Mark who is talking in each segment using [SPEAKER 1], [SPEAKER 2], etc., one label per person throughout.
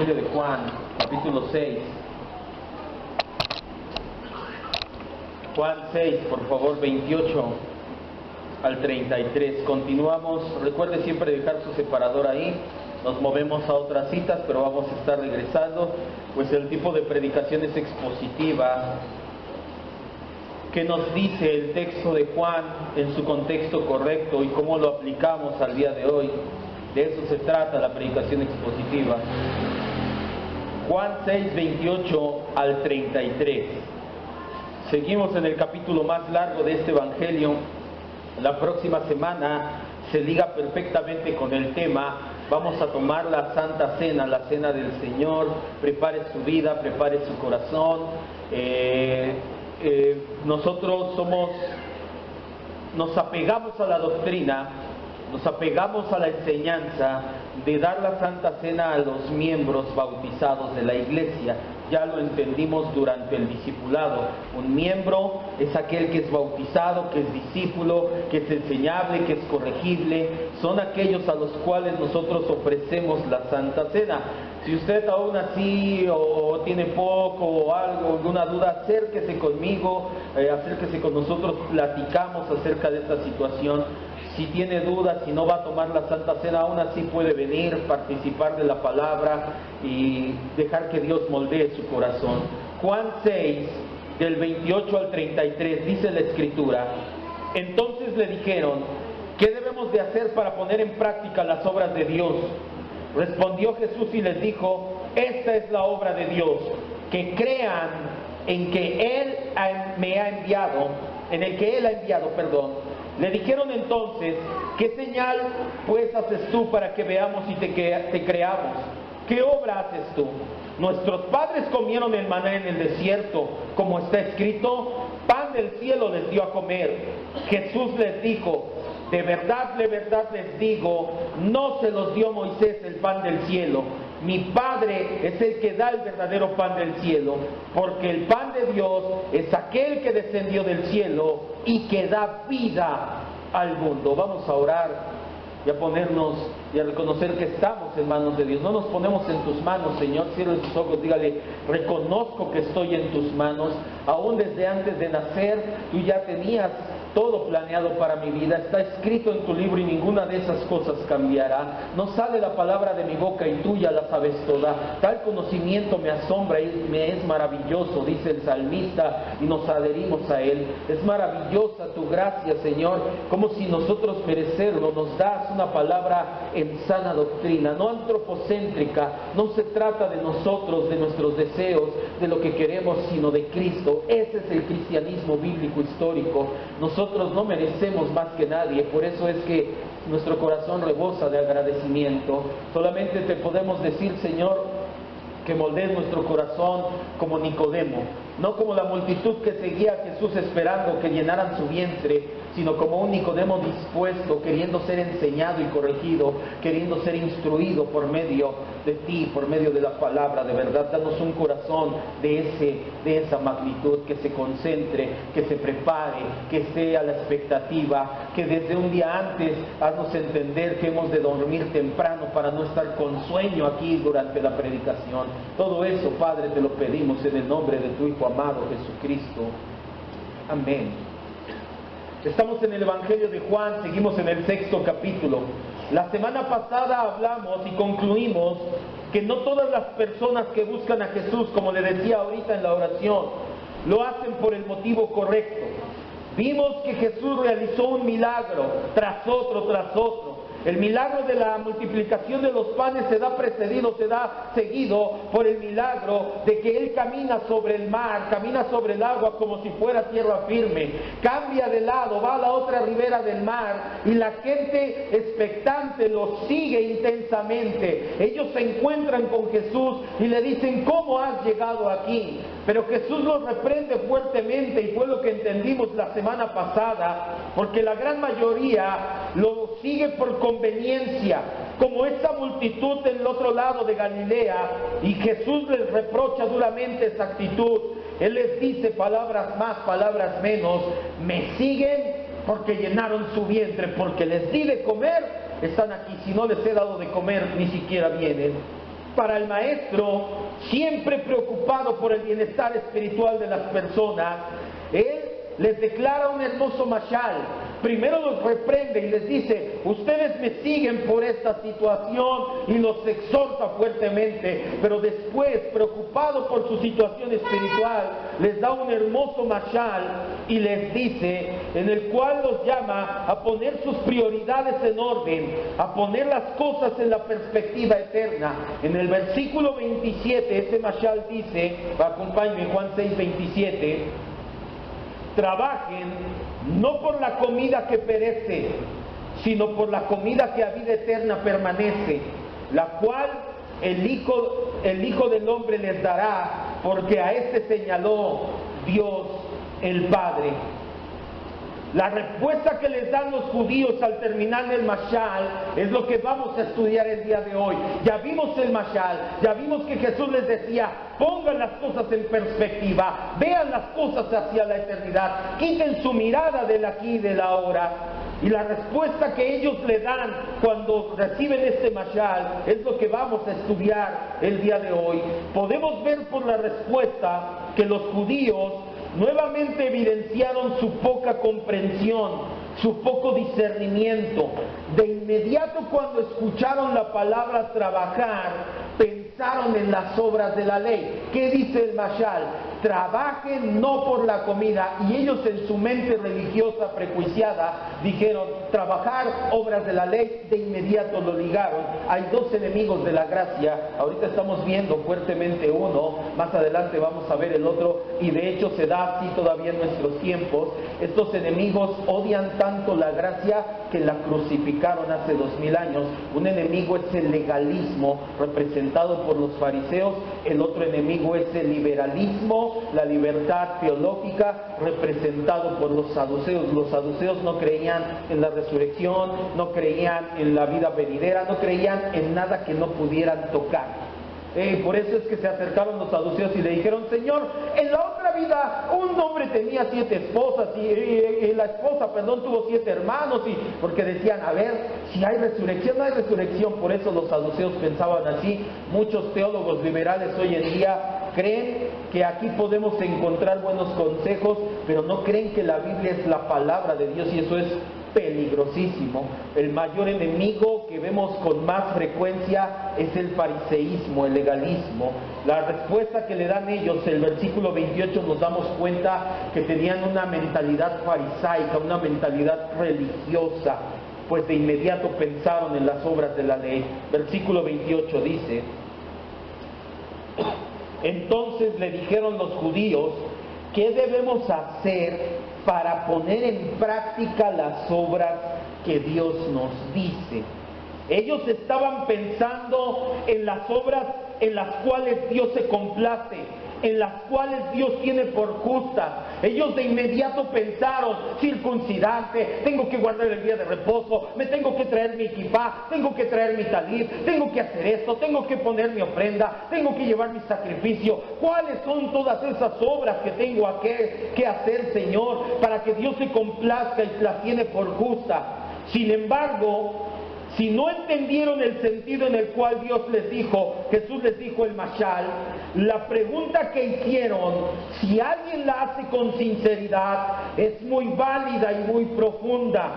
[SPEAKER 1] Evangelio de Juan, capítulo 6. Juan 6, por favor, 28 al 33. Continuamos. Recuerde siempre dejar su separador ahí. Nos movemos a otras citas, pero vamos a estar regresando, pues el tipo de predicación es expositiva. ¿Qué nos dice el texto de Juan en su contexto correcto y cómo lo aplicamos al día de hoy? De eso se trata la predicación expositiva. Juan 6, 28 al 33. Seguimos en el capítulo más largo de este Evangelio. La próxima semana se liga perfectamente con el tema. Vamos a tomar la Santa Cena, la Cena del Señor. Prepare su vida, prepare su corazón. Nosotros nos apegamos a la doctrina, nos apegamos a la enseñanza de dar la Santa Cena a los miembros bautizados de la iglesia. Ya lo entendimos durante el discipulado. Un miembro es aquel que es bautizado, que es discípulo, que es enseñable, que es corregible. Son aquellos a los cuales nosotros ofrecemos la Santa Cena. Si usted aún así o tiene poco o algo, alguna duda, acérquese conmigo, acérquese con nosotros, platicamos acerca de esta situación. Si tiene dudas, si no va a tomar la Santa Cena, aún así puede venir, participar de la palabra y dejar que Dios moldee su corazón. Juan 6, del 28 al 33, dice la Escritura: entonces le dijeron, ¿qué debemos de hacer para poner en práctica las obras de Dios? Respondió Jesús y les dijo, esta es la obra de Dios, que crean en que Él me ha enviado, en el que Él ha enviado, perdón. Le dijeron entonces, ¿qué señal pues haces tú para que veamos y te creamos? ¿Qué obra haces tú? Nuestros padres comieron el maná en el desierto, como está escrito, pan del cielo les dio a comer. Jesús les dijo, de verdad les digo, no se los dio Moisés el pan del cielo. Mi Padre es el que da el verdadero pan del cielo, porque el pan de Dios es aquel que descendió del cielo y que da vida al mundo. Vamos a orar y a ponernos y a reconocer que estamos en manos de Dios. No nos ponemos en tus manos, Señor. Cierre tus ojos, dígale, reconozco que estoy en tus manos. Aún desde antes de nacer, tú ya tenías todo planeado para mi vida. Está escrito en tu libro y ninguna de esas cosas cambiará. No sale la palabra de mi boca y tú ya la sabes toda. Tal conocimiento me asombra y me es maravilloso, dice el salmista, y nos adherimos a él. Es maravillosa tu gracia, Señor, como si nosotros merecerlo. Nos das una palabra en sana doctrina, no antropocéntrica. No se trata de nosotros, de nuestros deseos, de lo que queremos, sino de Cristo. Ese es el cristianismo bíblico histórico. Nosotros no merecemos más que nadie, por eso es que nuestro corazón rebosa de agradecimiento. Solamente te podemos decir, Señor, que moldees nuestro corazón como Nicodemo, no como la multitud que seguía a Jesús esperando que llenaran su vientre, sino como un Nicodemo dispuesto, queriendo ser enseñado y corregido, queriendo ser instruido por medio de ti, por medio de la palabra de verdad. Danos un corazón de esa magnitud, que se concentre, que se prepare, que esté a la expectativa, que desde un día antes haznos entender que hemos de dormir temprano para no estar con sueño aquí durante la predicación. Todo eso, Padre, te lo pedimos en el nombre de tu Hijo amado Jesucristo. Amén. Estamos en el Evangelio de Juan, seguimos en el 6º capítulo. La semana pasada hablamos y concluimos que no todas las personas que buscan a Jesús, como le decía ahorita en la oración, lo hacen por el motivo correcto. Vimos que Jesús realizó un milagro tras otro, tras otro. El milagro de la multiplicación de los panes se da seguido por el milagro de que Él camina sobre el mar, camina sobre el agua como si fuera tierra firme, cambia de lado, va a la otra ribera del mar y la gente expectante lo sigue intensamente. Ellos se encuentran con Jesús y le dicen, ¿cómo has llegado aquí? Pero Jesús los reprende fuertemente, y fue lo que entendimos la semana pasada, porque la gran mayoría lo sigue por conveniencia, como esta multitud del otro lado de Galilea, y Jesús les reprocha duramente esa actitud. Él les dice palabras más, palabras menos, me siguen porque llenaron su vientre, porque les di de comer, están aquí. Si no les he dado de comer, ni siquiera vienen. para el maestro, siempre preocupado por el bienestar espiritual de las personas, él les declara un hermoso mashal. Primero los reprende y les dice: ustedes me siguen por esta situación, y los exhorta fuertemente, pero después, preocupado por su situación espiritual, les da un hermoso mashal y les dice, en el cual los llama a poner sus prioridades en orden, a poner las cosas en la perspectiva eterna. En el versículo 27, ese mashal dice, acompáñenme, Juan 6:27, trabajen no por la comida que perece, sino por la comida que a vida eterna permanece, la cual el Hijo del Hombre les dará, porque a este señaló Dios el Padre. La respuesta que les dan los judíos al terminar el mashal es lo que vamos a estudiar el día de hoy. Ya vimos el mashal, ya vimos que Jesús les decía: pongan las cosas en perspectiva, vean las cosas hacia la eternidad, quiten su mirada del aquí y del ahora. Y la respuesta que ellos le dan cuando reciben este mashal es lo que vamos a estudiar el día de hoy. Podemos ver por la respuesta que los judíos nuevamente evidenciaron su poca comprensión, su poco discernimiento. De inmediato, cuando escucharon la palabra trabajar, pensaron en las obras de la ley. ¿Qué dice el mashal? Trabajen no por la comida. Y ellos, en su mente religiosa prejuiciada, dijeron: trabajar, obras de la ley. De inmediato lo ligaron. Hay dos enemigos de la gracia. Ahorita estamos viendo fuertemente uno, más adelante vamos a ver el otro, y de hecho se da así todavía en nuestros tiempos. Estos enemigos odian tanto la gracia que la crucificaron hace 2000 años. Un enemigo es el legalismo, representado por los fariseos. El otro enemigo es el liberalismo, la libertad teológica, representado por los saduceos. Los saduceos no creían en la resurrección, no creían en la vida venidera, no creían en nada que no pudieran tocar. Por eso es que se acercaron los saduceos y le dijeron: Señor, en la otra vida un hombre tenía 7 esposas y la esposa, tuvo 7 hermanos, y porque decían: a ver, si hay resurrección, no hay resurrección. Por eso los saduceos pensaban así. Muchos teólogos liberales hoy en día creen que aquí podemos encontrar buenos consejos, pero no creen que la Biblia es la palabra de Dios, y eso es peligrosísimo. El mayor enemigo que vemos con más frecuencia es el fariseísmo, el legalismo. La respuesta que le dan ellos, el versículo 28, nos damos cuenta que tenían una mentalidad farisaica, una mentalidad religiosa, pues de inmediato pensaron en las obras de la ley. Versículo 28 dice: entonces le dijeron los judíos: ¿qué debemos hacer para poner en práctica las obras que Dios nos dice? Ellos estaban pensando en las obras en las cuales Dios se complace, en las cuales Dios tiene por justas. Ellos de inmediato pensaron: circuncidarte, tengo que guardar el día de reposo, me tengo que traer mi equipá, tengo que traer mi talit, tengo que hacer esto, tengo que poner mi ofrenda, tengo que llevar mi sacrificio. ¿Cuáles son todas esas obras que tengo que hacer, Señor, para que Dios se complazca y las tiene por justas? Sin embargo, si no entendieron el sentido en el cual Dios les dijo, Jesús les dijo el mashal, la pregunta que hicieron, si alguien la hace con sinceridad, es muy válida y muy profunda.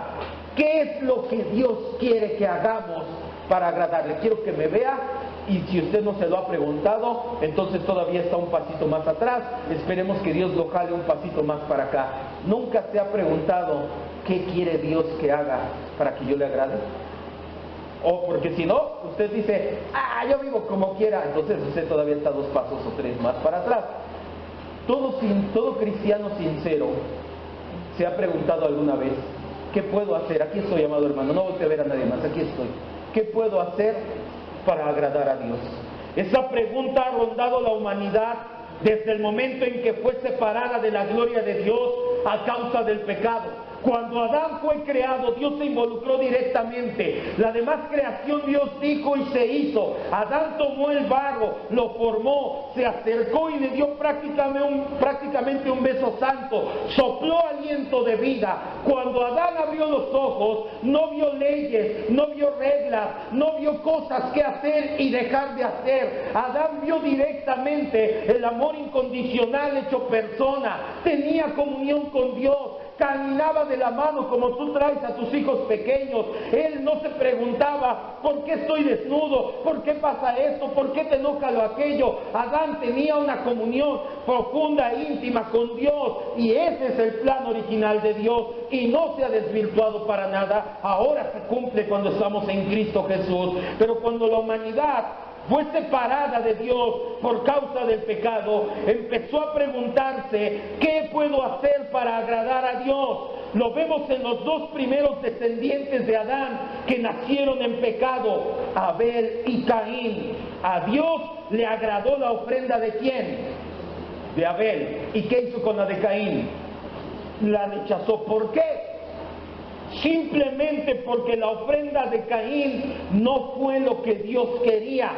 [SPEAKER 1] ¿Qué es lo que Dios quiere que hagamos para agradarle? Quiero que me vea, y si usted no se lo ha preguntado, entonces todavía está un pasito más atrás. Esperemos que Dios lo jale un pasito más para acá. ¿Nunca se ha preguntado qué quiere Dios que haga para que yo le agrade? O porque si no, usted dice: yo vivo como quiera. Entonces usted todavía está 2 pasos o 3 más para atrás. Todo cristiano sincero se ha preguntado alguna vez: ¿qué puedo hacer? Aquí estoy, amado hermano, no voy a ver a nadie más, aquí estoy. ¿Qué puedo hacer para agradar a Dios? Esa pregunta ha rondado la humanidad desde el momento en que fue separada de la gloria de Dios a causa del pecado. Cuando Adán fue creado, Dios se involucró directamente. La demás creación Dios dijo y se hizo. Adán tomó el barro, lo formó, se acercó y le dio prácticamente un beso santo. Sopló aliento de vida. Cuando Adán abrió los ojos, no vio leyes, no vio reglas, no vio cosas que hacer y dejar de hacer. Adán vio directamente el amor incondicional hecho persona. Tenía comunión con Dios. Caminaba de la mano como tú traes a tus hijos pequeños. Él no se preguntaba, ¿por qué estoy desnudo? ¿Por qué pasa esto? ¿Por qué te enoja lo aquello? Adán tenía una comunión profunda e íntima con Dios, y ese es el plan original de Dios, y no se ha desvirtuado para nada. Ahora se cumple cuando estamos en Cristo Jesús. Pero cuando la humanidad fue separada de Dios por causa del pecado, empezó a preguntarse, ¿qué puedo hacer para agradar a Dios? Lo vemos en los dos primeros descendientes de Adán que nacieron en pecado, Abel y Caín. A Dios le agradó la ofrenda ¿de quién? De Abel. ¿Y qué hizo con la de Caín? La rechazó. ¿Por qué? Simplemente porque la ofrenda de Caín no fue lo que Dios quería.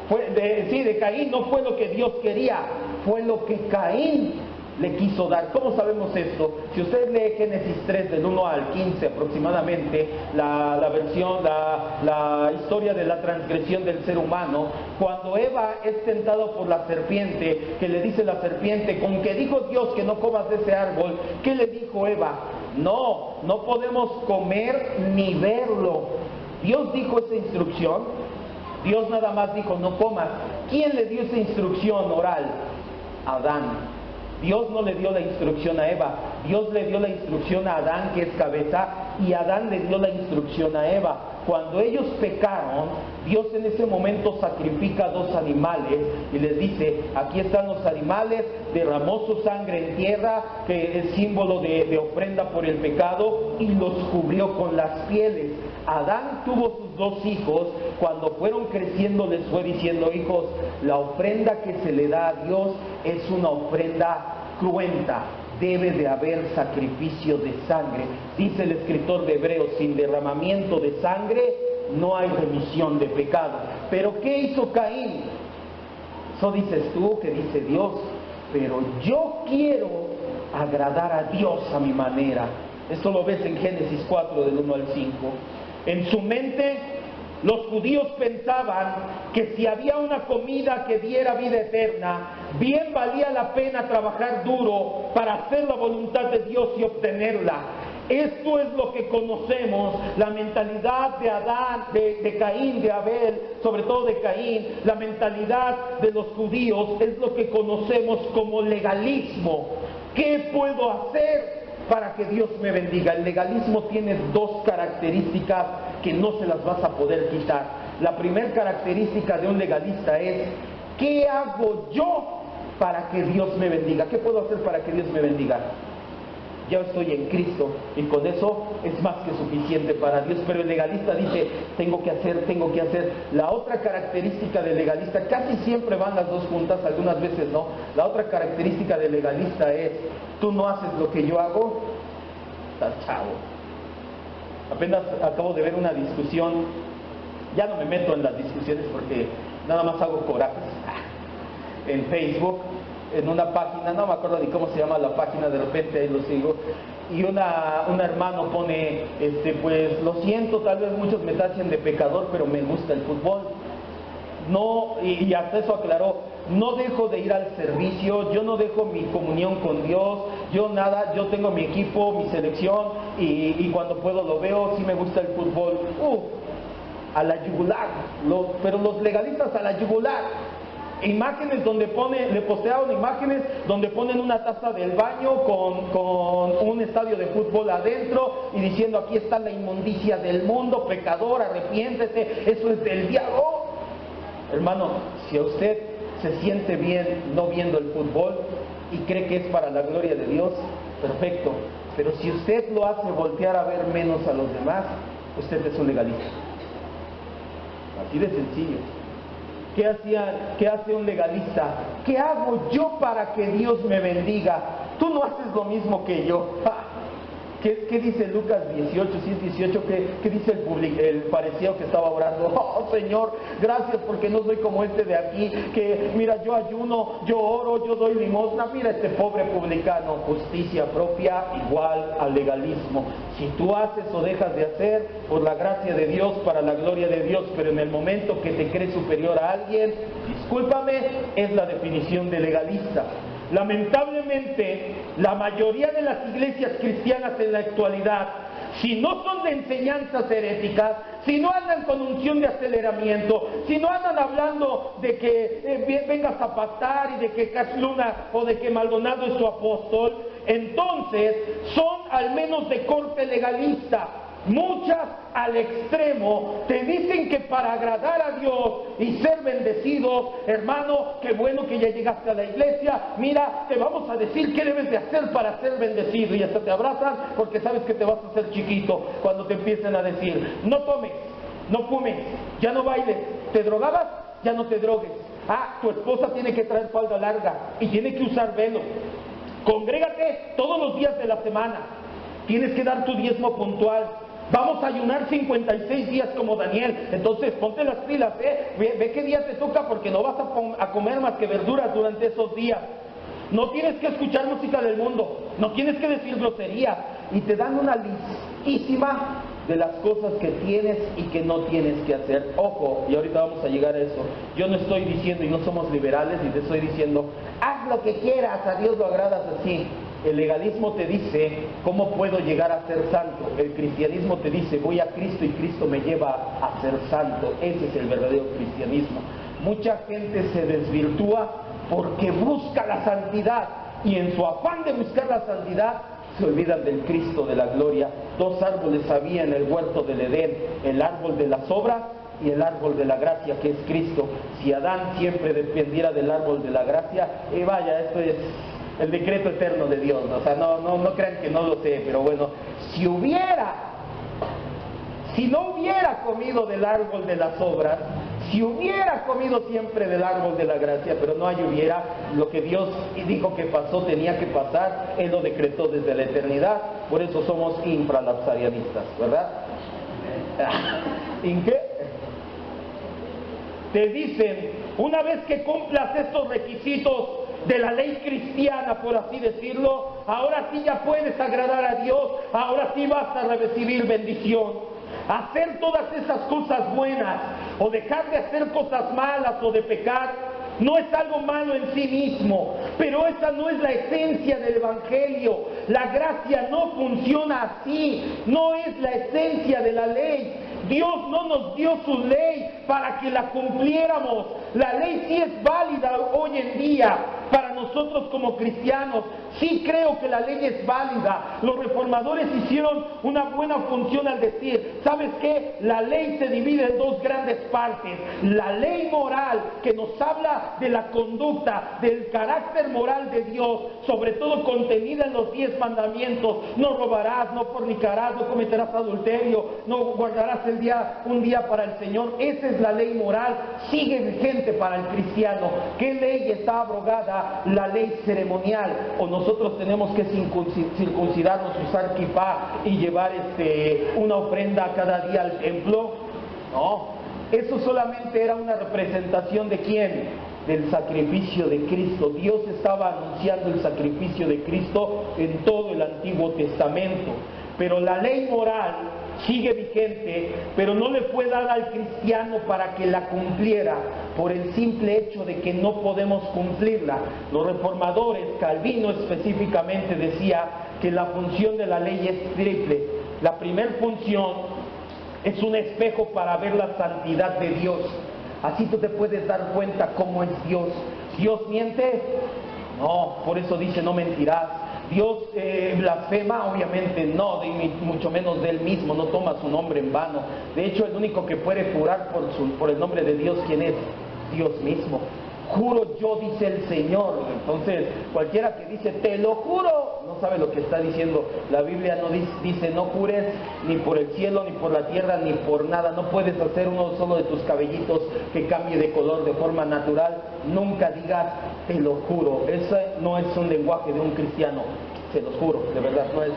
[SPEAKER 1] De Caín no fue lo que Dios quería, fue lo que Caín le quiso dar. ¿Cómo sabemos esto? Si usted lee Génesis 3 del 1 al 15 aproximadamente, la historia de la transgresión del ser humano, cuando Eva es tentada por la serpiente, que le dice la serpiente, con que dijo Dios que no comas de ese árbol, ¿qué le dijo Eva? No podemos comer ni verlo. Dios dijo esa instrucción. Dios nada más dijo, no comas. ¿Quién le dio esa instrucción oral? Adán. Dios no le dio la instrucción a Eva. Dios le dio la instrucción a Adán, que es cabeza, y Adán le dio la instrucción a Eva. Cuando ellos pecaron, Dios en ese momento sacrifica 2 animales y les dice, aquí están los animales, derramó su sangre en tierra, que es símbolo de ofrenda por el pecado, y los cubrió con las pieles. Adán tuvo sus 2 hijos. Cuando fueron creciendo les fue diciendo, hijos, la ofrenda que se le da a Dios es una ofrenda cruenta. Debe de haber sacrificio de sangre. Dice el escritor de Hebreos, sin derramamiento de sangre no hay remisión de pecado. Pero ¿qué hizo Caín? Eso dices tú, que dice Dios, pero yo quiero agradar a Dios a mi manera. Esto lo ves en Génesis 4 del 1 al 5. En su mente los judíos pensaban que si había una comida que diera vida eterna, bien valía la pena trabajar duro para hacer la voluntad de Dios y obtenerla. Esto es lo que conocemos, la mentalidad de Adán, de Caín, de Abel, sobre todo de Caín, la mentalidad de los judíos es lo que conocemos como legalismo. ¿Qué puedo hacer para que Dios me bendiga? El legalismo tiene 2 características que no se las vas a poder quitar. La primera característica de un legalista es, ¿qué hago yo para que Dios me bendiga? ¿Qué puedo hacer para que Dios me bendiga? Ya estoy en Cristo y con eso es más que suficiente para Dios. Pero el legalista dice, tengo que hacer. La otra característica del legalista, casi siempre van las 2 juntas, algunas veces no. La otra característica del legalista es, tú no haces lo que yo hago, estás chavo. Apenas acabo de ver una discusión, ya no me meto en las discusiones porque nada más hago corajes, en Facebook, en una página, no me acuerdo ni cómo se llama la página, de repente ahí lo sigo, y un hermano pone, pues lo siento, tal vez muchos me tachen de pecador, pero me gusta el fútbol. No, y hasta eso aclaró, no dejo de ir al servicio, yo no dejo mi comunión con Dios, yo tengo mi equipo, mi selección, y cuando puedo lo veo, sí me gusta el fútbol. A la yugular, pero los legalistas a la yugular. Imágenes donde le postearon imágenes donde ponen una taza del baño con un estadio de fútbol adentro y diciendo, aquí está la inmundicia del mundo, pecador, arrepiéntete, eso es del diablo. Hermano, si a usted se siente bien no viendo el fútbol y cree que es para la gloria de Dios, perfecto. Pero si usted lo hace voltear a ver menos a los demás, usted es un legalista. Así de sencillo. ¿Qué hace un legalista? ¿Qué hago yo para que Dios me bendiga? Tú no haces lo mismo que yo. ¿Qué dice Lucas 18, sí es 18? ¿Qué dice el fariseo que estaba orando? Oh Señor, gracias porque no soy como este de aquí, que mira, yo ayuno, yo oro, yo doy limosna. Mira este pobre publicano. Justicia propia igual al legalismo. Si tú haces o dejas de hacer, por la gracia de Dios, para la gloria de Dios, pero en el momento que te crees superior a alguien, discúlpame, es la definición de legalista. Lamentablemente, la mayoría de las iglesias cristianas en la actualidad, si no son de enseñanzas heréticas, si no andan con unción de aceleramiento, si no andan hablando de que vengas a pastar y de que Cash Luna o de que Maldonado es su apóstol, entonces son al menos de corte legalista. Muchas al extremo te dicen que para agradar a Dios y ser bendecidos, hermano, qué bueno que ya llegaste a la iglesia, mira, te vamos a decir qué debes de hacer para ser bendecido, y hasta te abrazan porque sabes que te vas a hacer chiquito cuando te empiecen a decir, no tomes, no fumes, ya no bailes, te drogabas, ya no te drogues, tu esposa tiene que traer falda larga y tiene que usar velo, congrégate todos los días de la semana, tienes que dar tu diezmo puntual. Vamos a ayunar 56 días como Daniel. Entonces ponte las pilas, ve qué día te toca, porque no vas a comer más que verduras durante esos días. No tienes que escuchar música del mundo, no tienes que decir grosería, y te dan una listísima de las cosas que tienes y que no tienes que hacer. Ojo, y ahorita vamos a llegar a eso. Yo no estoy diciendo, y no somos liberales, y te estoy diciendo, haz lo que quieras, a Dios lo agradas así. El legalismo te dice, ¿cómo puedo llegar a ser santo? El cristianismo te dice, voy a Cristo y Cristo me lleva a ser santo. Ese es el verdadero cristianismo. Mucha gente se desvirtúa porque busca la santidad, y en su afán de buscar la santidad se olvidan del Cristo de la gloria. Dos árboles había en el huerto del Edén, el árbol de las obras y el árbol de la gracia, que es Cristo. Si Adán siempre dependiera del árbol de la gracia, vaya, esto es el decreto eterno de Dios, ¿no? O sea, no crean que no lo sé, pero bueno, si no hubiera comido del árbol de las obras, si hubiera comido siempre del árbol de la gracia, pero no hubiera, lo que Dios dijo que pasó tenía que pasar, Él lo decretó desde la eternidad. Por eso somos infralapsarianistas, ¿verdad? ¿En qué? Te dicen, una vez que cumplas estos requisitos de la ley cristiana, por así decirlo, ahora sí ya puedes agradar a Dios, ahora sí vas a recibir bendición. Hacer todas esas cosas buenas o dejar de hacer cosas malas o de pecar no es algo malo en sí mismo, pero esa no es la esencia del Evangelio. La gracia no funciona así, no es la esencia de la ley. Dios no nos dio su ley para que la cumpliéramos. La ley sí es válida hoy en día para nosotros como cristianos. Sí creo que la ley es válida. Los reformadores hicieron una buena función al decir, ¿sabes qué? La ley se divide en dos grandes partes. La ley moral, que nos habla de la conducta, del carácter moral de Dios, sobre todo contenida en los 10 mandamientos. No robarás, no fornicarás, no cometerás adulterio, no guardarás un día para el Señor. Esa es la ley moral, sigue vigente para el cristiano. ¿Qué ley está abrogada? La ley ceremonial. O nosotros tenemos que circuncidarnos, usar kipá y llevar una ofrenda cada día al templo. No, eso solamente era una representación de ¿quién? Del sacrificio de Cristo. Dios estaba anunciando el sacrificio de Cristo en todo el Antiguo Testamento. Pero la ley moral sigue vigente, pero no le fue dada al cristiano para que la cumpliera, por el simple hecho de que no podemos cumplirla. Los reformadores, Calvino específicamente, decía que la función de la ley es triple. La primera función es un espejo para ver la santidad de Dios. Así tú te puedes dar cuenta cómo es Dios. ¿Dios miente? No, por eso dice no mentirás. Dios blasfema, obviamente no, ni mucho menos de Él mismo, no toma su nombre en vano. De hecho, el único que puede jurar por el nombre de Dios, ¿quién es? Dios mismo. Juro yo, dice el Señor. Entonces, cualquiera que dice, te lo juro, no sabe lo que está diciendo. La Biblia no dice, no jures ni por el cielo, ni por la tierra, ni por nada. No puedes hacer uno solo de tus cabellitos que cambie de color de forma natural. Nunca digas, te lo juro. Ese no es un lenguaje de un cristiano. Se los juro, de verdad, no es.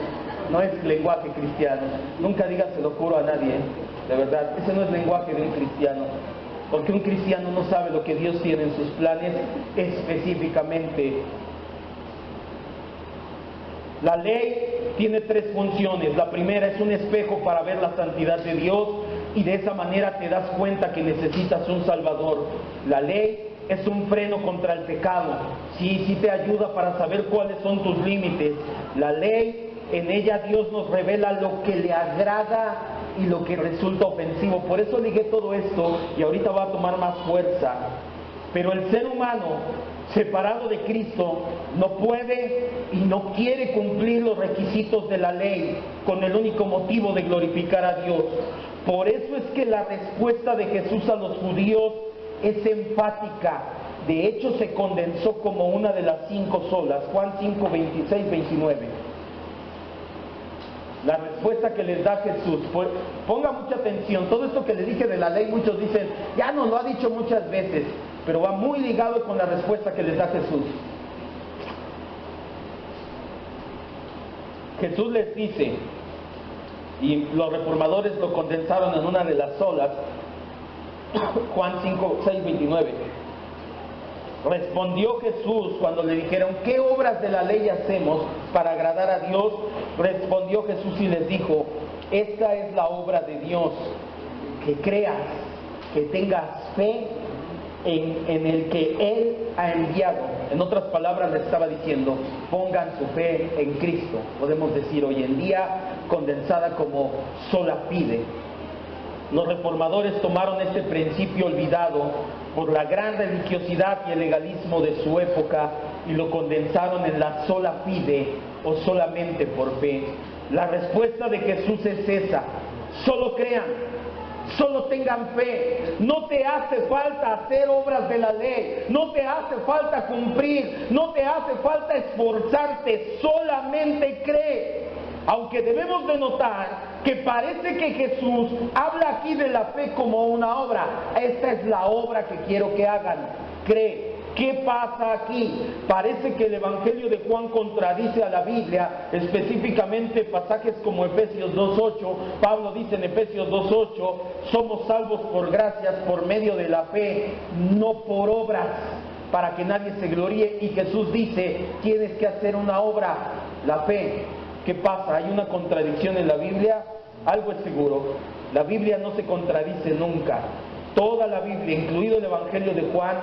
[SPEAKER 1] no es lenguaje cristiano. Nunca digas se lo juro a nadie, de verdad. Ese no es lenguaje de un cristiano. Porque un cristiano no sabe lo que Dios tiene en sus planes específicamente. La ley tiene tres funciones. La primera es un espejo para ver la santidad de Dios y de esa manera te das cuenta que necesitas un Salvador. La ley es un freno contra el pecado. Sí te ayuda para saber cuáles son tus límites. La ley, en ella Dios nos revela lo que le agrada y lo que resulta ofensivo. Por eso ligué todo esto y ahorita va a tomar más fuerza. Pero el ser humano separado de Cristo no puede y no quiere cumplir los requisitos de la ley con el único motivo de glorificar a Dios. Por eso es que la respuesta de Jesús a los judíos es enfática. De hecho se condensó como una de las 5 solas. Juan 5, 26, 29. La respuesta que les da Jesús, ponga mucha atención. Todo esto que les dije de la ley, muchos dicen, ya nos lo ha dicho muchas veces, pero va muy ligado con la respuesta que les da Jesús. Jesús les dice, y los reformadores lo condensaron en una de las solas, Juan 5, 6, 29. Respondió Jesús cuando le dijeron, ¿qué obras de la ley hacemos para agradar a Dios? Respondió Jesús y les dijo, esta es la obra de Dios, que creas, que tengas fe en el que Él ha enviado. En otras palabras le estaba diciendo, pongan su fe en Cristo. Podemos decir hoy en día, condensada como sola fide. Los reformadores tomaron este principio olvidado por la gran religiosidad y el legalismo de su época y lo condensaron en la sola fide o solamente por fe. La respuesta de Jesús es esa: solo crean, solo tengan fe. No te hace falta hacer obras de la ley, no te hace falta cumplir, no te hace falta esforzarte, solamente cree. Aunque debemos de notar que parece que Jesús habla aquí de la fe como una obra. Esta es la obra que quiero que hagan, cree. ¿Qué pasa aquí? Parece que el Evangelio de Juan contradice a la Biblia, específicamente pasajes como Efesios 2.8. Pablo dice en Efesios 2.8, somos salvos por gracias, por medio de la fe, no por obras, para que nadie se gloríe. Y Jesús dice, tienes que hacer una obra, la fe. ¿Qué pasa? ¿Hay una contradicción en la Biblia? Algo es seguro, la Biblia no se contradice nunca. Toda la Biblia, incluido el Evangelio de Juan,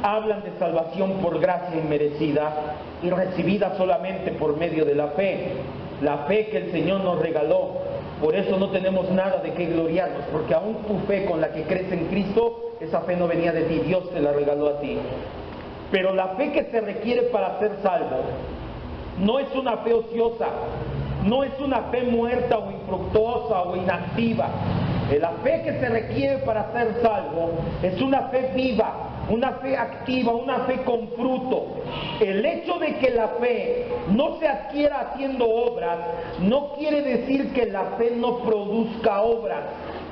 [SPEAKER 1] hablan de salvación por gracia inmerecida y recibida solamente por medio de la fe que el Señor nos regaló. Por eso no tenemos nada de qué gloriarnos, porque aún tu fe con la que crees en Cristo, esa fe no venía de ti, Dios te la regaló a ti. Pero la fe que se requiere para ser salvo no es una fe ociosa, no es una fe muerta o infructuosa o inactiva. La fe que se requiere para ser salvo es una fe viva, una fe activa, una fe con fruto. El hecho de que la fe no se adquiera haciendo obras no quiere decir que la fe no produzca obras.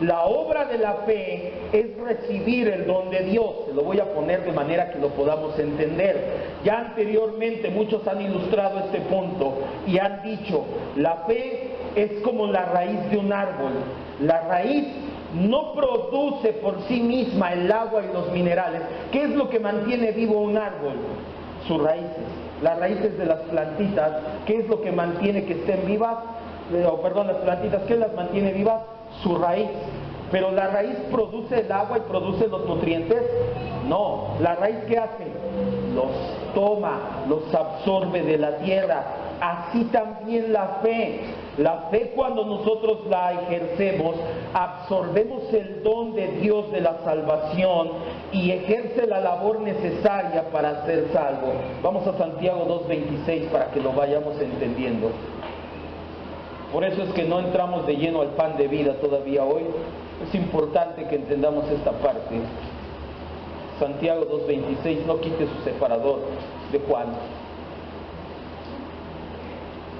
[SPEAKER 1] La obra de la fe es recibir el don de Dios. Se lo voy a poner de manera que lo podamos entender. Ya anteriormente muchos han ilustrado este punto y han dicho, la fe es como la raíz de un árbol. La raíz no produce por sí misma el agua y los minerales. ¿Qué es lo que mantiene vivo un árbol? Sus raíces. Las raíces de las plantitas, ¿qué es lo que mantiene que estén vivas? Las plantitas, ¿qué las mantiene vivas? Su raíz. Pero la raíz produce el agua y produce los nutrientes. No, la raíz ¿qué hace? Los toma, los absorbe de la tierra. Así también la fe. La fe, cuando nosotros la ejercemos, absorbemos el don de Dios de la salvación y ejerce la labor necesaria para ser salvo. Vamos a Santiago 2.26 para que lo vayamos entendiendo. Por eso es que no entramos de lleno al pan de vida todavía hoy. Es importante que entendamos esta parte. Santiago 2.26, no quite su separador de Juan.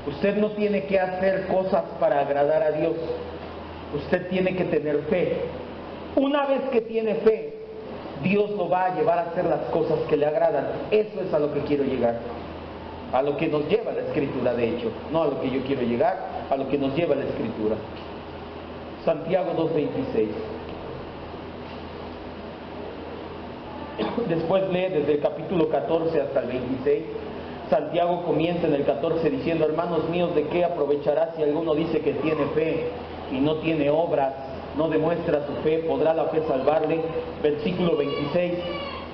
[SPEAKER 1] Usted no tiene que hacer cosas para agradar a Dios. Usted tiene que tener fe. Una vez que tiene fe, Dios lo va a llevar a hacer las cosas que le agradan. Eso es a lo que quiero llegar. a lo que nos lleva la Escritura, de hecho, no a lo que yo quiero llegar, a lo que nos lleva la Escritura. Santiago 2:26. Después lee desde el capítulo 14 hasta el 26. Santiago comienza en el 14 diciendo: hermanos míos, ¿de qué aprovechará si alguno dice que tiene fe y no tiene obras? No demuestra su fe, ¿podrá la fe salvarle? Versículo 26,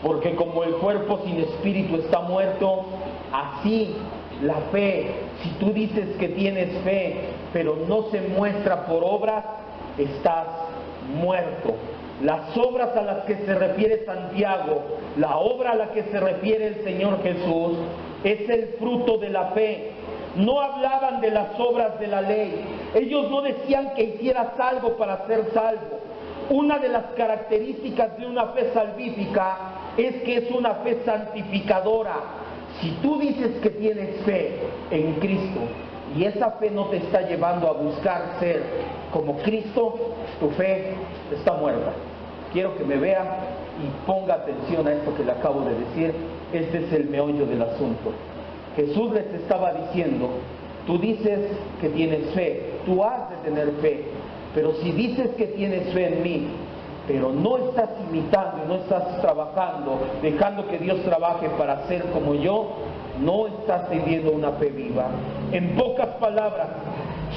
[SPEAKER 1] porque como el cuerpo sin espíritu está muerto, así la fe, si tú dices que tienes fe, pero no se muestra por obras, estás muerto. Las obras a las que se refiere Santiago, la obra a la que se refiere el Señor Jesús, es el fruto de la fe. No hablaban de las obras de la ley. Ellos no decían que hicieras algo para ser salvo. Una de las características de una fe salvífica es que es una fe santificadora. Si tú dices que tienes fe en Cristo y esa fe no te está llevando a buscar ser como Cristo, tu fe está muerta. Quiero que me vea y ponga atención a esto que le acabo de decir. Este es el meollo del asunto. Jesús les estaba diciendo: tú dices que tienes fe, tú has de tener fe, pero si dices que tienes fe en mí, pero no estás imitando, no estás trabajando, dejando que Dios trabaje para ser como yo, no estás teniendo una fe viva. En pocas palabras,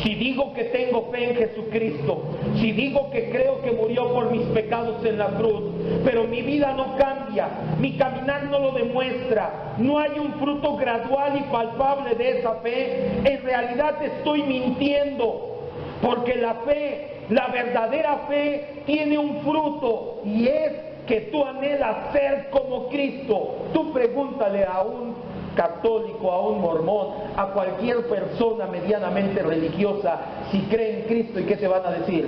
[SPEAKER 1] si digo que tengo fe en Jesucristo, si digo que creo que murió por mis pecados en la cruz, pero mi vida no cambia, mi caminar no lo demuestra, no hay un fruto gradual y palpable de esa fe, en realidad estoy mintiendo, porque la fe, la verdadera fe, tiene un fruto, y es que tú anhelas ser como Cristo. Tú pregúntale a un católico, a un mormón, a cualquier persona medianamente religiosa, si cree en Cristo, ¿y qué te van a decir?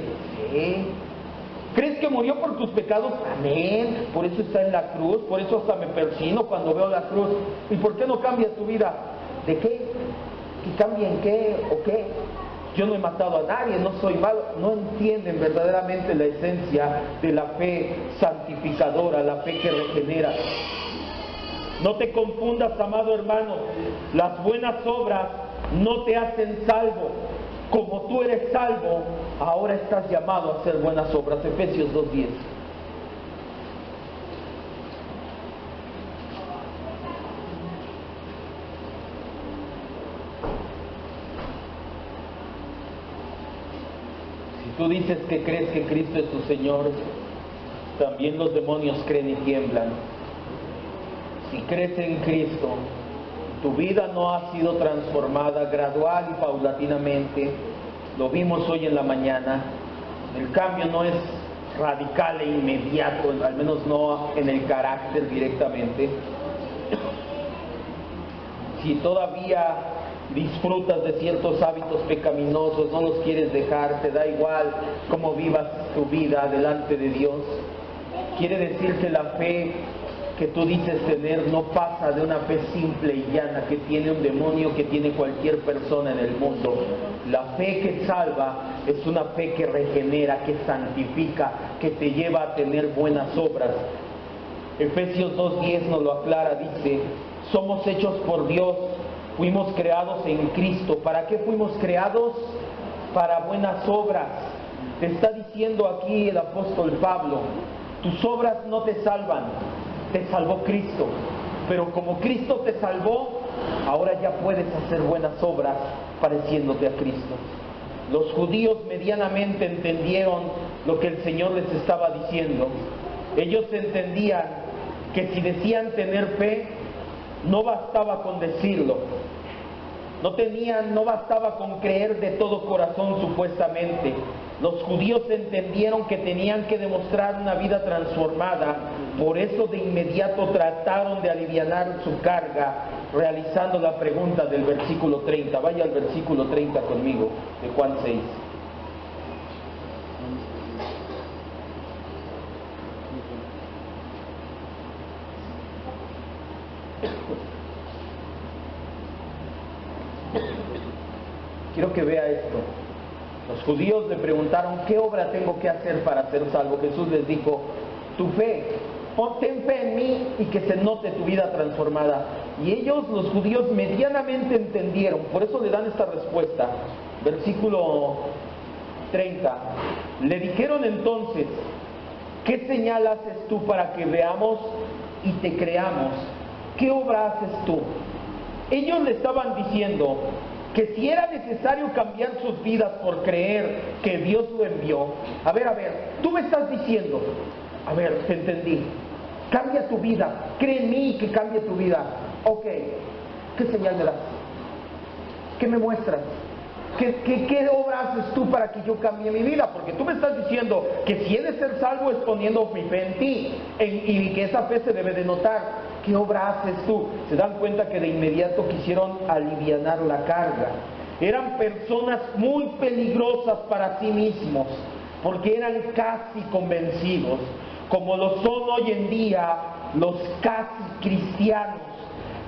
[SPEAKER 1] ¿Sí? ¿Crees que murió por tus pecados? Amén. Por eso está en la cruz, por eso hasta me persino cuando veo la cruz. ¿Y por qué no cambia tu vida? ¿De qué? ¿Que cambia en qué o qué? Yo no he matado a nadie, no soy malo. No entienden verdaderamente la esencia de la fe santificadora, la fe que regenera. No te confundas, amado hermano, las buenas obras no te hacen salvo. Como tú eres salvo, ahora estás llamado a hacer buenas obras. Efesios 2:10. Si tú dices que crees que Cristo es tu Señor, también los demonios creen y tiemblan. Si crees en Cristo, tu vida no ha sido transformada gradual y paulatinamente. Lo vimos hoy en la mañana. El cambio no es radical e inmediato, al menos no en el carácter directamente. Si todavía disfrutas de ciertos hábitos pecaminosos, no los quieres dejar, te da igual cómo vivas tu vida delante de Dios, quiere decir que la fe que tú dices tener no pasa de una fe simple y llana que tiene un demonio, que tiene cualquier persona en el mundo. La fe que salva es una fe que regenera, que santifica, que te lleva a tener buenas obras. Efesios 2:10 nos lo aclara, dice: somos hechos por Dios, fuimos creados en Cristo. ¿Para qué fuimos creados? Para buenas obras. Te está diciendo aquí el apóstol Pablo: tus obras no te salvan, te salvó Cristo, pero como Cristo te salvó, ahora ya puedes hacer buenas obras pareciéndote a Cristo. Los judíos medianamente entendieron lo que el Señor les estaba diciendo. Ellos entendían que si decían tener fe, no bastaba con decirlo, no bastaba con creer de todo corazón supuestamente. Los judíos entendieron que tenían que demostrar una vida transformada, por eso de inmediato trataron de alivianar su carga, realizando la pregunta del versículo 30. Vaya al versículo 30 conmigo, de Juan 6. Quiero que vea esto. Los judíos le preguntaron: ¿qué obra tengo que hacer para ser salvo? Jesús les dijo: tu fe, ten fe en mí y que se note tu vida transformada. Y ellos, los judíos, medianamente entendieron. Por eso le dan esta respuesta. Versículo 30. Le dijeron entonces: ¿qué señal haces tú para que veamos y te creamos? ¿Qué obra haces tú? Ellos le estaban diciendo que si era necesario cambiar sus vidas por creer que Dios lo envió. A ver, tú me estás diciendo, a ver, te entendí, cambia tu vida, cree en mí que cambie tu vida. Ok, ¿qué señal me das? ¿Qué me muestras? ¿Qué obra haces tú para que yo cambie mi vida? Porque tú me estás diciendo que si he de ser salvo es poniendo mi fe en ti, y que esa fe se debe de notar. ¿Qué obra haces tú? Se dan cuenta que de inmediato quisieron alivianar la carga. Eran personas muy peligrosas para sí mismos, porque eran casi convencidos, como lo son hoy en día los casi cristianos,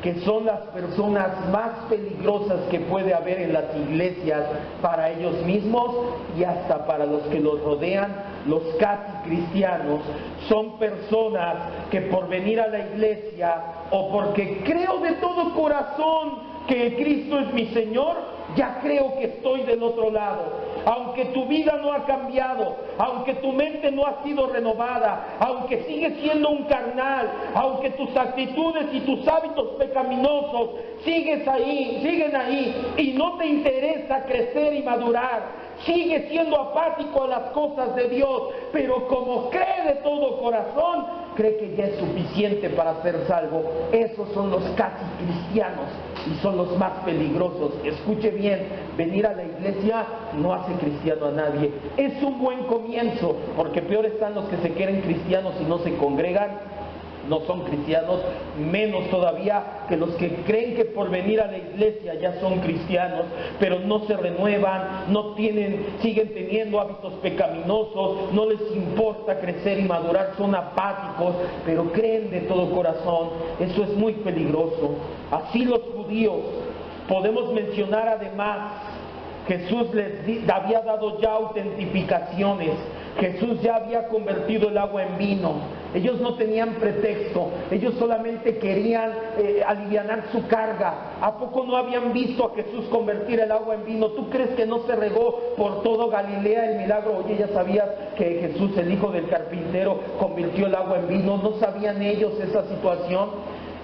[SPEAKER 1] que son las personas más peligrosas que puede haber en las iglesias para ellos mismos y hasta para los que los rodean. Los casi cristianos son personas que por venir a la iglesia o porque creo de todo corazón que Cristo es mi Señor, ya creo que estoy del otro lado. Aunque tu vida no ha cambiado, aunque tu mente no ha sido renovada, aunque sigues siendo un carnal, aunque tus actitudes y tus hábitos pecaminosos siguen ahí y no te interesa crecer y madurar, sigues siendo apático a las cosas de Dios, pero como cree de todo corazón, cree que ya es suficiente para ser salvo. Esos son los casi cristianos y son los más peligrosos. Escuche bien, venir a la iglesia no hace cristiano a nadie. Es un buen comienzo, porque peor están los que se quieren cristianos y no se congregan, no son cristianos, menos todavía que los que creen que por venir a la iglesia ya son cristianos, pero no se renuevan, siguen teniendo hábitos pecaminosos, no les importa crecer y madurar, son apáticos, pero creen de todo corazón. Eso es muy peligroso. Así los judíos. Podemos mencionar además, Jesús les había dado ya autentificaciones. Jesús ya había convertido el agua en vino. Ellos no tenían pretexto, ellos solamente querían alivianar su carga. ¿A poco no habían visto a Jesús convertir el agua en vino? ¿Tú crees que no se regó por todo Galilea el milagro? Oye, ¿ya sabías que Jesús, el hijo del carpintero, convirtió el agua en vino? ¿No sabían ellos esa situación?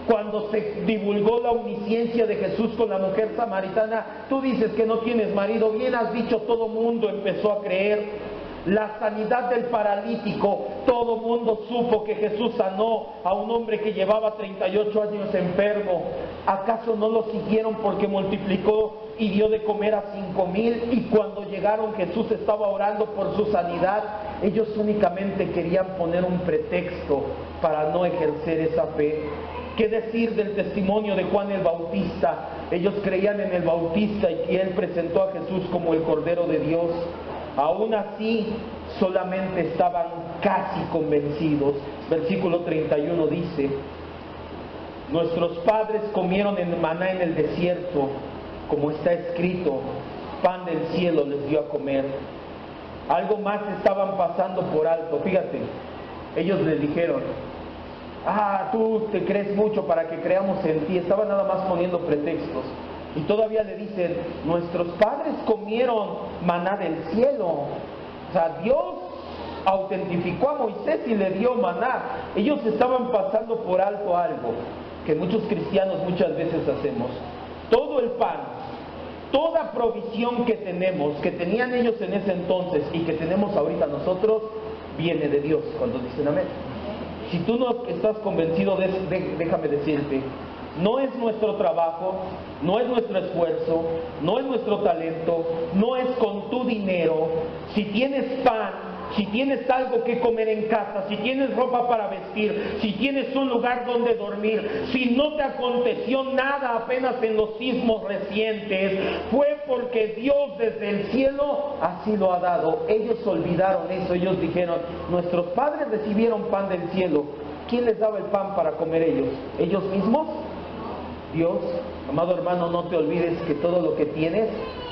[SPEAKER 1] Cuando se divulgó la omnisciencia de Jesús con la mujer samaritana, tú dices que no tienes marido, bien has dicho, todo mundo empezó a creer. La sanidad del paralítico, todo mundo supo que Jesús sanó a un hombre que llevaba 38 años enfermo. ¿Acaso no lo siguieron porque multiplicó y dio de comer a 5,000? Y cuando llegaron, Jesús estaba orando por su sanidad. Ellos únicamente querían poner un pretexto para no ejercer esa fe. ¿Qué decir del testimonio de Juan el Bautista? Ellos creían en el Bautista y que él presentó a Jesús como el Cordero de Dios. Aún así, solamente estaban casi convencidos. Versículo 31 dice: nuestros padres comieron el maná en el desierto, como está escrito, pan del cielo les dio a comer. Algo más estaban pasando por alto. Fíjate, ellos les dijeron: tú te crees mucho para que creamos en ti. Estaban nada más poniendo pretextos. Y todavía le dicen: nuestros padres comieron maná del cielo. O sea, Dios autentificó a Moisés y le dio maná. Ellos estaban pasando por alto algo que muchos cristianos muchas veces hacemos. Todo el pan, toda provisión que tenemos, que tenían ellos en ese entonces y que tenemos ahorita nosotros, viene de Dios. Cuando dicen amén. Si tú no estás convencido déjame decirte, no es nuestro trabajo, no es nuestro esfuerzo, no es nuestro talento, no es con tu dinero. Si tienes pan, si tienes algo que comer en casa, si tienes ropa para vestir, si tienes un lugar donde dormir, si no te aconteció nada apenas en los sismos recientes, fue porque Dios desde el cielo así lo ha dado. Ellos olvidaron eso. Ellos dijeron: nuestros padres recibieron pan del cielo. ¿Quién les daba el pan para comer ellos? ¿Ellos mismos? Dios. Amado hermano, no te olvides que todo lo que tienes,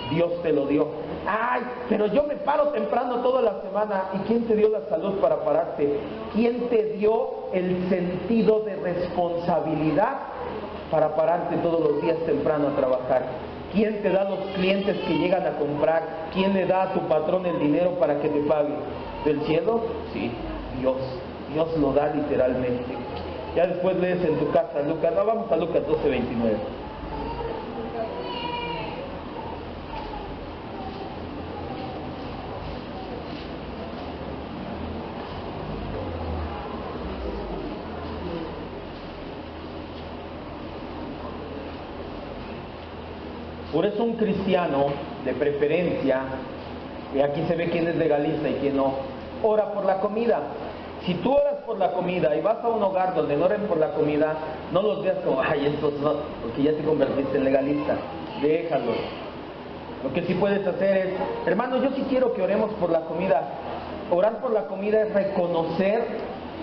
[SPEAKER 1] Dios te lo dio. Ay, pero yo me paro temprano toda la semana. ¿Y quién te dio la salud para pararte? ¿Quién te dio el sentido de responsabilidad para pararte todos los días temprano a trabajar? ¿Quién te da los clientes que llegan a comprar? ¿Quién le da a tu patrón el dinero para que te pague? ¿Del cielo? Sí, Dios. Dios lo da literalmente. Ya después lees en tu casa Lucas. No, vamos a Lucas 12:29. Por eso un cristiano, de preferencia, y aquí se ve quién es legalista y quién no, ora por la comida. Si tú oras por la comida y vas a un hogar donde no oren por la comida, no los veas como, ay, estos no, porque ya te convertiste en legalista. Déjalo. Lo que sí puedes hacer es, hermano, yo sí quiero que oremos por la comida. Orar por la comida es reconocer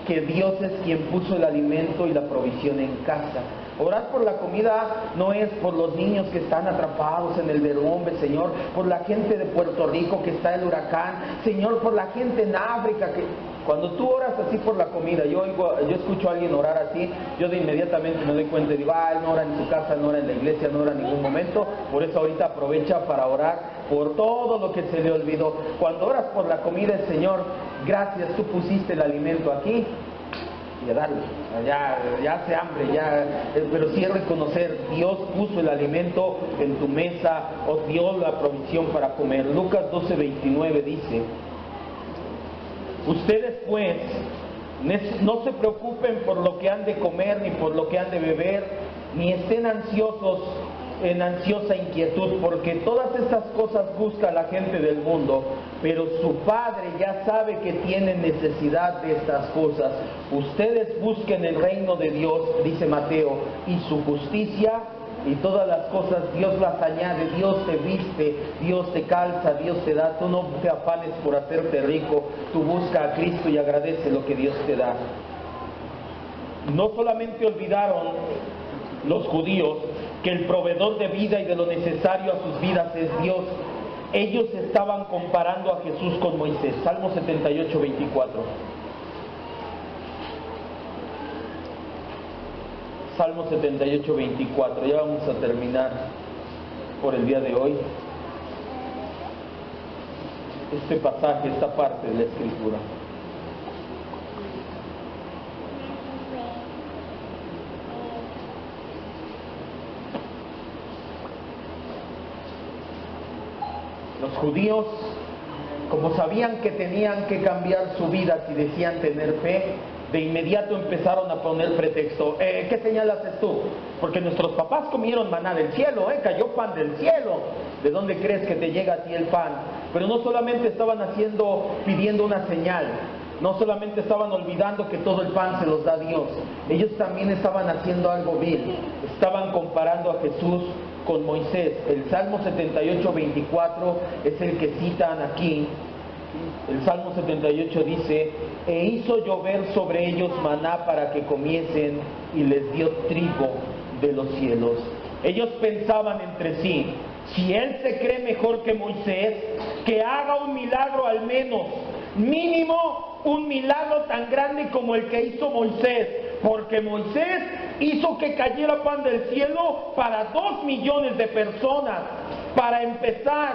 [SPEAKER 1] que Dios es quien puso el alimento y la provisión en casa. Orar por la comida no es por los niños que están atrapados en el derrumbe, Señor, por la gente de Puerto Rico que está en el huracán, Señor, por la gente en África que... Cuando tú oras así por la comida, yo escucho a alguien orar así, yo de inmediatamente me doy cuenta y digo, él no ora en su casa, no ora en la iglesia, no ora en ningún momento, por eso ahorita aprovecha para orar por todo lo que se le olvidó. Cuando oras por la comida, el Señor, gracias, tú pusiste el alimento aquí, y a darle, ya hace hambre, pero sí es reconocer, Dios puso el alimento en tu mesa, o dio la provisión para comer. Lucas 12:29 dice, ustedes pues no se preocupen por lo que han de comer ni por lo que han de beber, ni estén ansiosos en ansiosa inquietud, porque todas estas cosas busca la gente del mundo, pero su Padre ya sabe que tienen necesidad de estas cosas. Ustedes busquen el reino de Dios, dice Mateo, y su justicia, y todas las cosas Dios las añade. Dios te viste, Dios te calza, Dios te da. Tú no te afanes por hacerte rico, tú busca a Cristo y agradece lo que Dios te da. No solamente olvidaron los judíos que el proveedor de vida y de lo necesario a sus vidas es Dios. Ellos estaban comparando a Jesús con Moisés. Salmo 78:24. Salmo 78:24. Ya vamos a terminar por el día de hoy este pasaje, esta parte de la Escritura. Los judíos, como sabían que tenían que cambiar su vida si decían tener fe, de inmediato empezaron a poner pretexto. ¿Qué señal haces tú? Porque nuestros papás comieron maná del cielo, cayó pan del cielo. ¿De dónde crees que te llega a ti el pan? Pero no solamente estaban pidiendo una señal, no solamente estaban olvidando que todo el pan se los da Dios, ellos también estaban haciendo algo vil. Estaban comparando a Jesús con Moisés. El Salmo 78:24 es el que citan aquí. El Salmo 78 dice, e hizo llover sobre ellos maná para que comiesen y les dio trigo de los cielos. Ellos pensaban entre sí, si él se cree mejor que Moisés, que haga un milagro al menos, mínimo un milagro tan grande como el que hizo Moisés, porque Moisés hizo que cayera pan del cielo para 2 millones de personas. Para empezar,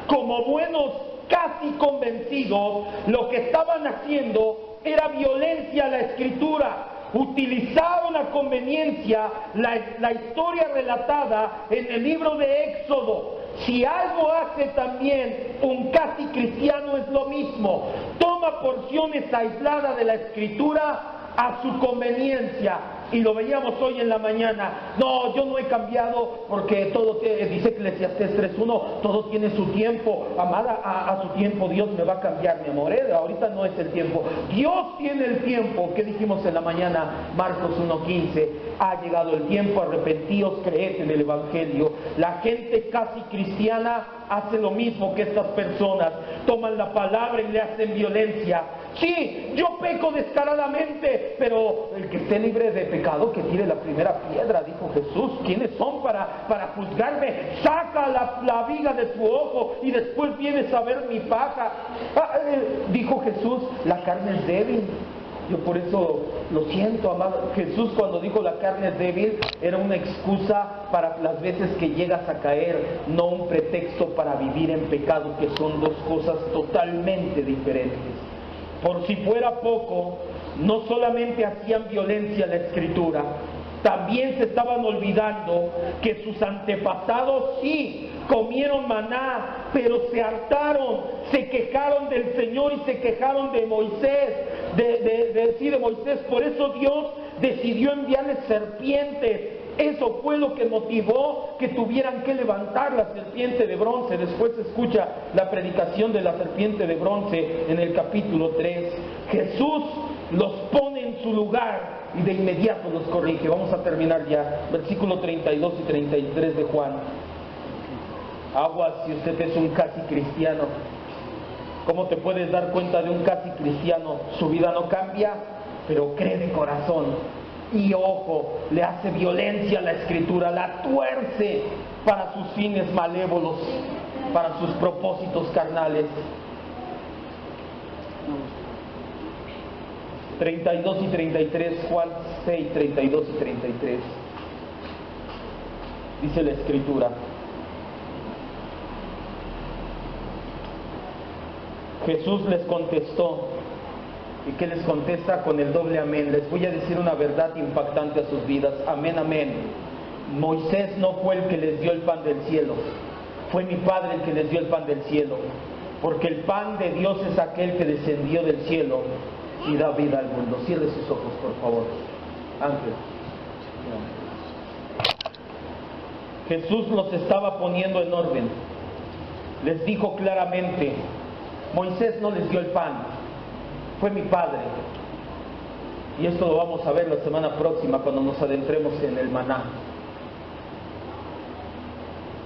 [SPEAKER 1] como buenos casi convencidos, lo que estaban haciendo era violencia a la Escritura. Utilizaron a conveniencia la historia relatada en el libro de Éxodo. Si algo hace también un casi cristiano es lo mismo, toma porciones aisladas de la Escritura a su conveniencia. Y lo veíamos hoy en la mañana. No, yo no he cambiado porque todo dice Eclesiastés 3:1, todo tiene su tiempo. Amada, a su tiempo Dios me va a cambiar, mi amor. Ahorita no es el tiempo. Dios tiene el tiempo. ¿Qué dijimos en la mañana? Marcos 1:15. Ha llegado el tiempo, arrepentíos, creed en el Evangelio. La gente casi cristiana hace lo mismo que estas personas. Toman la palabra y le hacen violencia. Sí, yo peco descaradamente, pero el que esté libre de pecado que tire la primera piedra, dijo Jesús. ¿Quiénes son para juzgarme? Saca la viga de tu ojo y después vienes a ver mi paja. Dijo Jesús, la carne es débil. Yo por eso lo siento, amado. Jesús, cuando dijo la carne es débil, era una excusa para las veces que llegas a caer, no un pretexto para vivir en pecado, que son dos cosas totalmente diferentes. Por si fuera poco, no solamente hacían violencia a la Escritura, también se estaban olvidando que sus antepasados sí comieron maná, pero se hartaron, se quejaron del Señor y se quejaron de Moisés, de Moisés. Por eso Dios decidió enviarles serpientes. Eso fue lo que motivó que tuvieran que levantar la serpiente de bronce. Después se escucha la predicación de la serpiente de bronce en el capítulo 3. Jesús los pone en su lugar y de inmediato los corrige. Vamos a terminar ya. Versículo 32 y 33 de Juan. Aguas si usted es un casi cristiano. ¿Cómo te puedes dar cuenta de un casi cristiano? Su vida no cambia, pero cree de corazón. Y ojo, le hace violencia a la Escritura, la tuerce para sus fines malévolos, para sus propósitos carnales. 32 y 33, Juan 6, 32 y 33. Dice la Escritura: Jesús les contestó. ¿Y qué les contesta? Con el doble amén. Les voy a decir una verdad impactante a sus vidas. Amén, amén. Moisés no fue el que les dio el pan del cielo. Fue mi Padre el que les dio el pan del cielo. Porque el pan de Dios es aquel que descendió del cielo y da vida al mundo. Cierre sus ojos, por favor. Ángel. Jesús los estaba poniendo en orden. Les dijo claramente: Moisés no les dio el pan, fue mi Padre. Y esto lo vamos a ver la semana próxima cuando nos adentremos en el maná.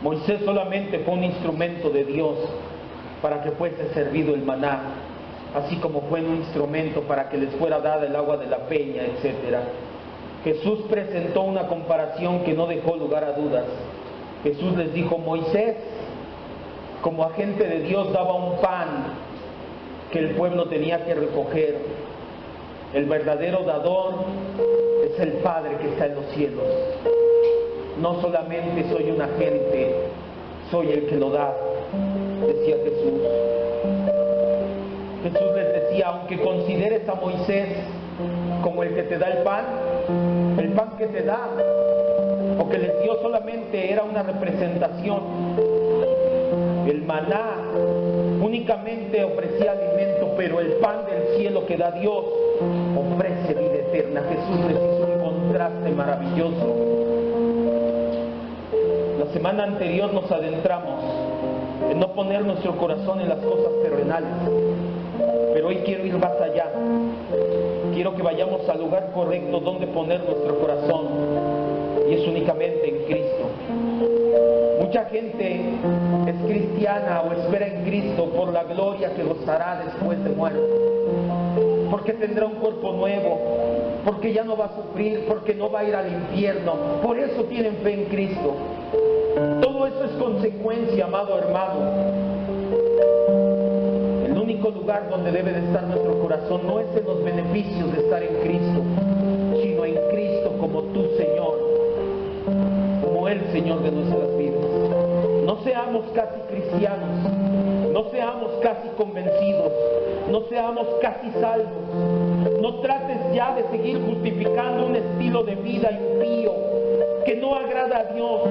[SPEAKER 1] Moisés solamente fue un instrumento de Dios para que fuese servido el maná, así como fue un instrumento para que les fuera dada el agua de la peña, etc. Jesús presentó una comparación que no dejó lugar a dudas. Jesús les dijo: Moisés, como agente de Dios, daba un pan que el pueblo tenía que recoger. El verdadero dador es el Padre que está en los cielos. No solamente soy un agente, soy el que lo da, decía Jesús. Jesús les decía: aunque consideres a Moisés como el que te da el pan que te da o que les dio solamente era una representación. El maná únicamente ofrecía alimento, pero el pan del cielo que da Dios ofrece vida eterna. Jesús les hizo un contraste maravilloso. La semana anterior nos adentramos en no poner nuestro corazón en las cosas terrenales, pero hoy quiero ir más allá. Quiero que vayamos al lugar correcto donde poner nuestro corazón, y es únicamente en Cristo. Mucha gente es cristiana o espera en Cristo por la gloria que gozará después de muerto, porque tendrá un cuerpo nuevo, porque ya no va a sufrir, porque no va a ir al infierno. Por eso tienen fe en Cristo. Todo eso es consecuencia, amado hermano. El único lugar donde debe de estar nuestro corazón no es en los beneficios de estar en Cristo, sino en Cristo como tu Señor, como el Señor de nuestras vidas. No seamos casi cristianos, no seamos casi convencidos, no seamos casi salvos. No trates ya de seguir justificando un estilo de vida impío que no agrada a Dios.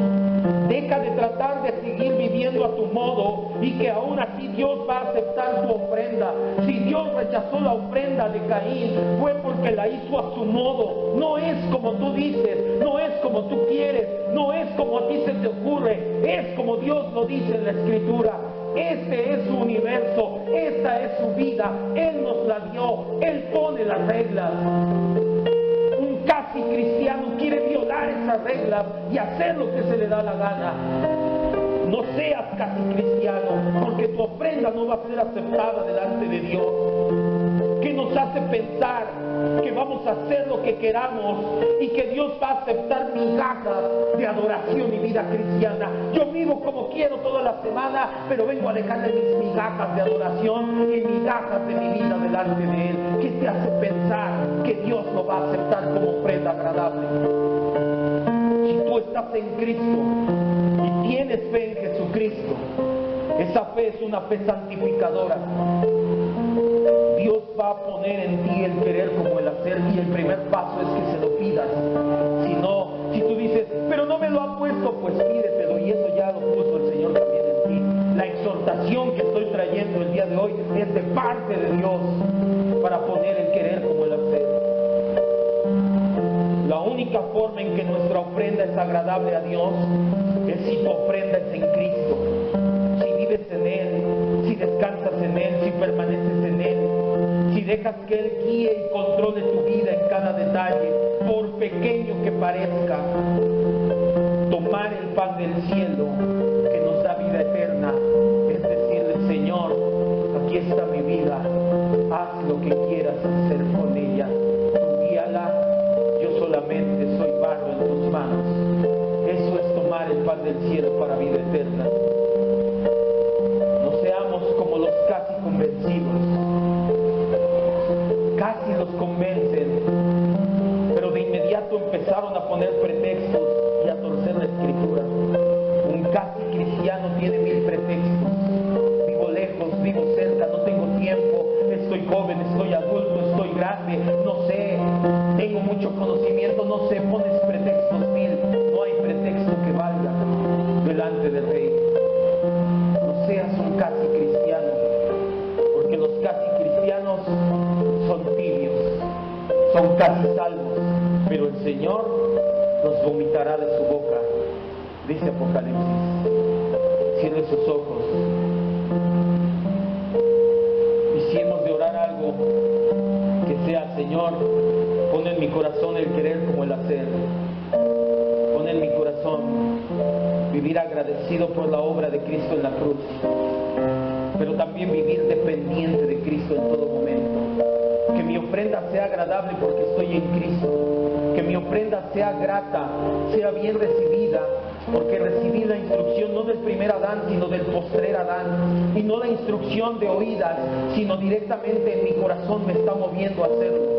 [SPEAKER 1] Deja de tratar de seguir viviendo a tu modo y que aún así Dios va a aceptar tu ofrenda. Si Dios rechazó la ofrenda de Caín, fue porque la hizo a su modo. No es como tú dices, no es como tú quieres, no es como a ti se te ocurre, es como Dios lo dice en la Escritura. Este es su universo, esta es su vida, Él nos la dio, Él pone las reglas. Un casi cristiano quiere violar esas reglas y hacer lo que se le da la gana. No seas casi cristiano, porque tu ofrenda no va a ser aceptada delante de Dios. que nos hace pensar que vamos a hacer lo que queramos y que Dios va a aceptar migajas de adoración y vida cristiana. Yo vivo como quiero toda la semana, pero vengo a dejarle mis migajas de adoración y migajas de mi vida delante de Él. ¿Qué te hace pensar que Dios lo va a aceptar como ofrenda agradable? Si tú estás en Cristo y tienes fe en Jesucristo, esa fe es una fe santificadora. Dios va a poner en ti el querer como el hacer, y el primer paso es que se lo pidas. Si tú dices, pero no me lo ha puesto, pues pídetelo, y eso ya lo puso el Señor también en ti. La exhortación que estoy trayendo el día de hoy es de parte de Dios para poner el querer como el hacer. La única forma en que nuestra ofrenda es agradable a Dios es si tu ofrenda es en Cristo, si vives en Él, si descansas en Él, si permaneces en Él, si dejas que Él guíe y controle tu vida en cada detalle, por pequeño que parezca. Tomar el pan del cielo que nos da vida eterna es decirle, Señor, aquí está mi vida, haz lo que quieras hacer con ella, tú guíala, yo solamente soy barro en tus manos. Eso es tomar el pan del cielo para vida eterna. No seamos como los casi convencidos. Casi los convencen, pero de inmediato empezaron a poner pretextos y a torcer la Escritura. Un casi cristiano tiene 1000 pretextos. Vivo lejos, vivo cerca, no tengo tiempo, estoy joven, estoy adulto, estoy grande, no sé, tengo mucho conocimiento, no sé, pones pretextos 1000. No hay pretexto que valga delante del Rey. No seas un casi cristiano, porque los casi cristianos son tibios, son casi salvos, pero el Señor los vomitará de su boca, dice Apocalipsis. Cierre sus ojos. Y si hemos de orar algo, que sea, Señor, pon en mi corazón el querer como el hacer. Pon en mi corazón vivir agradecido por la obra de Cristo en la cruz, pero también vivir dependiente de Cristo en todo momento. Que mi ofrenda sea agradable porque estoy en Cristo. Que mi ofrenda sea grata, sea bien recibida, porque recibí la instrucción no del primer Adán, sino del postrer Adán. Y no la instrucción de oídas, sino directamente en mi corazón me está moviendo a hacerlo.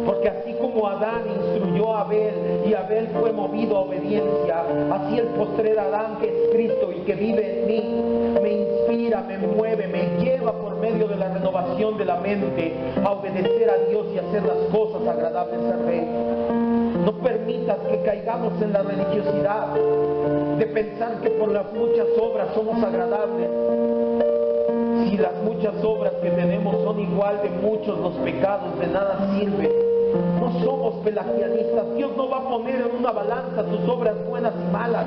[SPEAKER 1] Porque así como Adán instruyó a Abel y Abel fue movido a obediencia, así el postrer Adán, que es Cristo y que vive en mí, me inspira, me mueve, me lleva por medio de la renovación de la mente a obedecer a Dios y hacer las cosas agradables al Rey. No permitas que caigamos en la religiosidad de pensar que por las muchas obras somos agradables. Si las muchas obras que tenemos son igual de muchos los pecados, de nada sirve. No somos pelagianistas. Dios no va a poner en una balanza tus obras buenas y malas.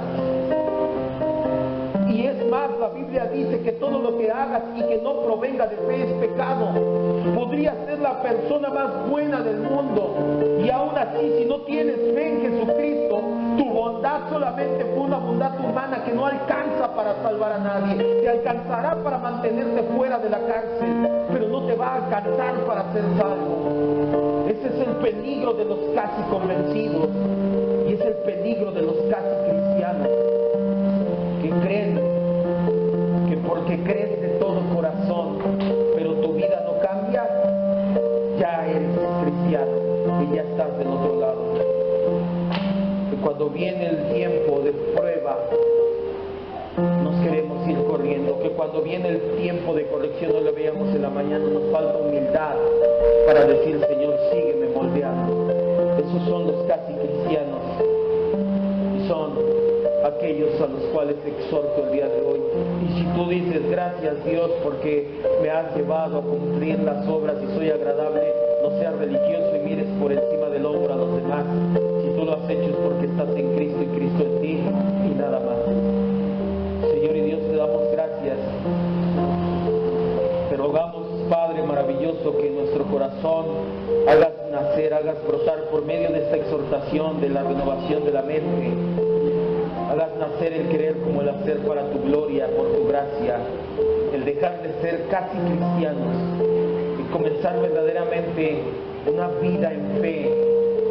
[SPEAKER 1] Y es más, la Biblia dice que todo lo que hagas y que no provenga de fe es pecado. Podrías ser la persona más buena del mundo, y aún así, si no tienes fe en Jesucristo, tu bondad solamente fue una bondad humana que no alcanza para salvar a nadie. Te alcanzará para mantenerte fuera de la cárcel, pero no te va a alcanzar para ser salvo. Ese es el peligro de los casi convencidos, y es el peligro de los casi cristianos, que creen que porque crees de todo corazón, pero tu vida no cambia, ya eres cristiano y ya estás del otro lado. Que cuando viene el tiempo de prueba, nos queremos ir corriendo. Que cuando viene el tiempo de corrección, no lo veíamos en la mañana, nos falta humildad para decir, Señor, sígueme moldeando. Esos son los casi cristianos, y son aquellos a los cuales exhorto el día de hoy. Y si tú dices, gracias Dios porque me has llevado a cumplir las obras y soy agradable, no seas religioso y mires por encima del hombro a los demás. Si tú lo has hecho es porque estás en Cristo y Cristo en ti, y nada más. Señor y Dios, te damos gracias. Te rogamos, Padre maravilloso, que en nuestro corazón hagas nacer, hagas brotar por medio de esta exhortación de la renovación de la mente, hagas nacer el querer como el hacer para tu gloria, por tu gracia, el dejar de ser casi cristianos y comenzar verdaderamente una vida en fe,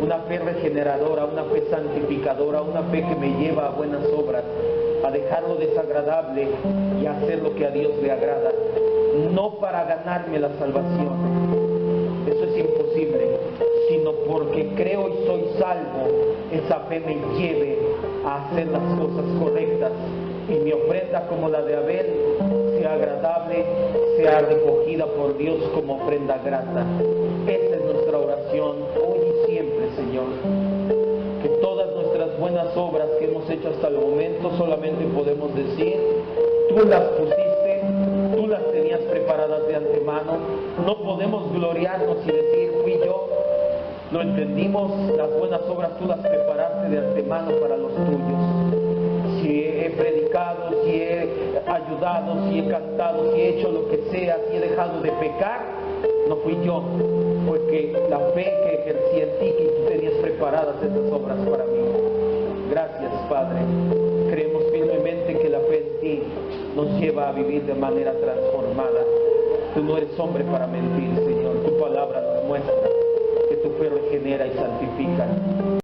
[SPEAKER 1] una fe regeneradora, una fe santificadora, una fe que me lleva a buenas obras, a dejar lo desagradable y a hacer lo que a Dios le agrada, no para ganarme la salvación, eso es imposible, sino porque creo y soy salvo. Esa fe me lleve a hacer las cosas correctas y mi ofrenda, como la de Abel, sea agradable, sea recogida por Dios como ofrenda grata. Esa es nuestra oración hoy y siempre, Señor. Que todas nuestras buenas obras que hemos hecho hasta el momento solamente podemos decir: tú las pusiste, tú las tenías preparadas de antemano. No podemos gloriarnos y decir: fui yo. Lo entendimos, las buenas obras tú las preparaste de antemano para los tuyos. Si he predicado, si he ayudado, si he cantado, si he hecho lo que sea, si he dejado de pecar, no fui yo, porque la fe que ejercí en ti, que tú tenías preparadas esas obras para mí. Gracias, Padre. Creemos firmemente que la fe en ti nos lleva a vivir de manera transformada. Tú no eres hombre para mentir, Señor. Tu palabra nos muestra que tu fe regenera y santifica.